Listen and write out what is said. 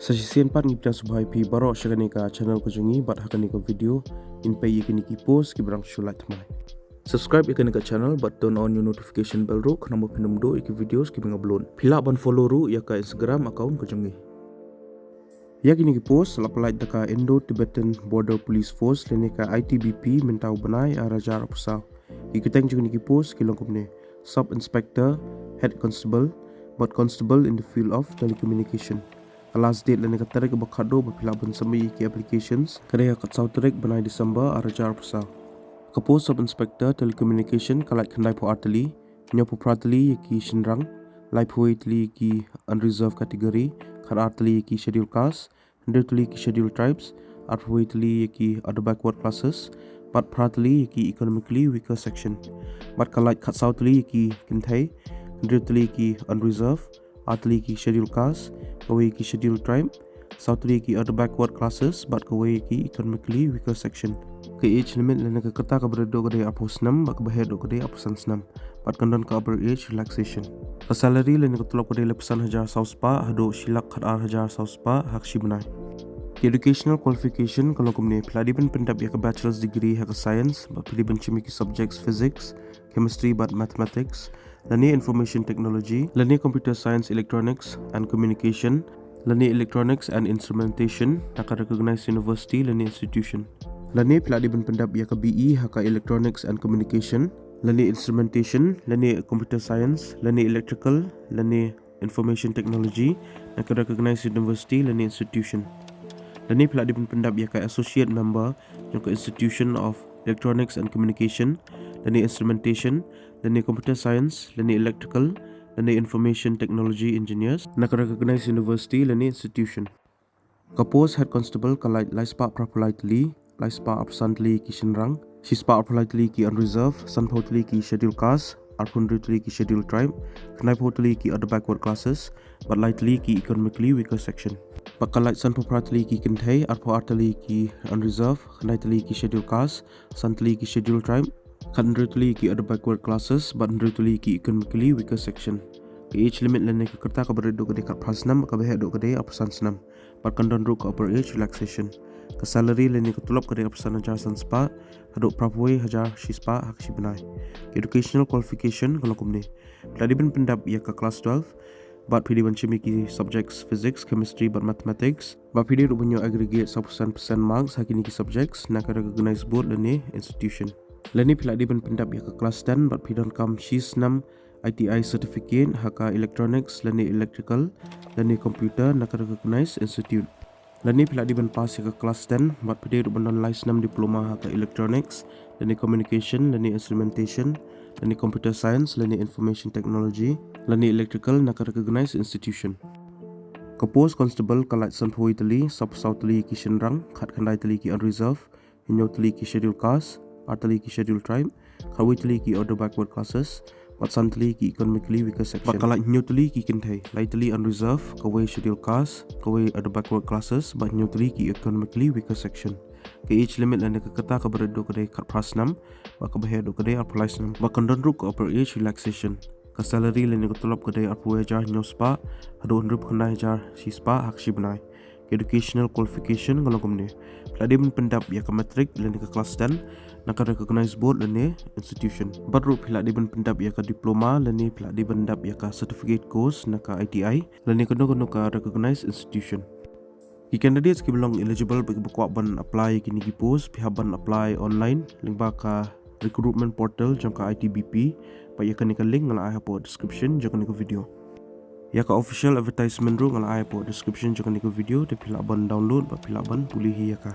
Sasisian pat ngipta subhai pi baro syagani ka channel ko jungi bat hakani ko video in pay ikini ki post ki berang shulat mai. Subscribe ikani ka channel but turn on your notification bell ru kana mo pinum do iki videos ki binga blon. Pila ban follow ru ya ka Instagram account ko jungi. Ya kini ki post lapalait daka Indo Tibetan Border Police Force lene ka ITBP mentau banai arajar apusau. Ikiteng jungi ki post ki longkumne Sub Inspector Head Constable but Constable in the field of telecommunication. Last date lene ka tarik bakado bapila ban sambi ki applications kare ka sautrek banai December arajar apusau. Ka post Sub Inspector telecommunication kalait khandai po arteli nyopo prateli ki shinrang lai poetli ki unreserved category khar arteli ki schedule caste Ndetli ki scheduled tribes, arpoetli ki other backward classes, but pratli ki economically weaker section. But kalait khat southli ki kinthai, ndetli ki unreserved, artli ki scheduled caste, kawai ki scheduled tribe, southli ki other backward classes, but kawai ki economically weaker section. Ke age limit lena ka kata ka berdo gade aposnam, bak bahe do gade aposansnam, but kandon ka upper age relaxation. Ka salary lena ka tulok gade lepusan hajar sauspa, hado shilak khat hajar sauspa hakshi banai. Educational qualification kalau kumne peladiban pendap ya ke bachelor's degree ha ke science ba piliban chimi ki subjects physics chemistry but mathematics lani information technology lani computer science electronics and communication lani electronics and instrumentation nak recognized university lani institution lani peladiban pendap ya ke BE ha ke electronics and communication lani instrumentation lani computer science lani electrical lani information technology nak recognized university lani institution. Lani peladiban pendap ya ka associate member yang ke Institution of Electronics and Communication, lani instrumentation, lani computer science, lani electrical, lani information technology engineers, nak recognized university lani institution. Ka post head constable kalait laispa properly, laispa absently ki shinrang, shispa properly ki unreserved, sanpotli ki schedule caste, arpundritli ki schedule tribe, knaipotli ki other backward classes, but lightly ki economically weaker section. Pakalait san popratli ki kinthai arpo artali ki unreserved knaitali ki schedule caste santli ki schedule tribe khandritli ki other backward classes but ndritli ki economically weaker section ke age limit lene ka kerta ka berdo gade ka prasnam ka behe do gade apusansnam but kandon ru ka upper age relaxation ka salary lene ka tulop gade apusana jar sanspa hado prapoi hajar shispa hakshi banai educational qualification kalau kumne peladiban pendap ya ka class 12 but PD banchimi ki subjects physics chemistry but mathematics but PD ru bunyo aggregate 100% marks hakini ki subjects nak recognized board lene institution leni peladiban pendap ya ke class 10 but PD kam shis 6 ITI certificate haka electronics lene electrical lene computer nak recognized institute leni peladiban pass ya ke class 10 but PD ru bandon license 6 diploma haka electronics lene communication lene instrumentation lani computer science lani information technology lani electrical nak recognized institution. Ka post constable kalait sanpoi tali sub south tali ki shinrang khat khandai tali ki unreserved hinyo tali ki schedule caste artali ki schedule tribe khawi tali ki other backward classes but santali ki economically weaker section bakala hinyo tali ki kinthai lai tali unreserved kawai schedule caste kawai other backward classes but hinyo tali ki economically weaker section. Ke age limit lene ka kata ka berdo kade kat prasnam ba ka behe do kade apulaisnam ba kandon ru ka upper age relaxation ka salary lene ka tulap kade apu ejar nyospa hado hundrup khandai jar sispa hakshi banai educational qualification kalau kumne peladiban pendap ya ka matric lene ka class 10 nak recognized board lene institution baru peladiban pendap ya ka diploma lene peladiban pendap ya ka certificate course nak ka ITI lene kono ka recognized institution. Ki candidates ki belong eligible bagi buka ban apply kini ki post pihak ban apply online link ba ka recruitment portal jang ka ITBP pa ya kan link ngala ai po description jang ni ko video ya ka official advertisement ru ngala ai po description jang ni ko video de pihak ban download ba pihak ban pulih ya ka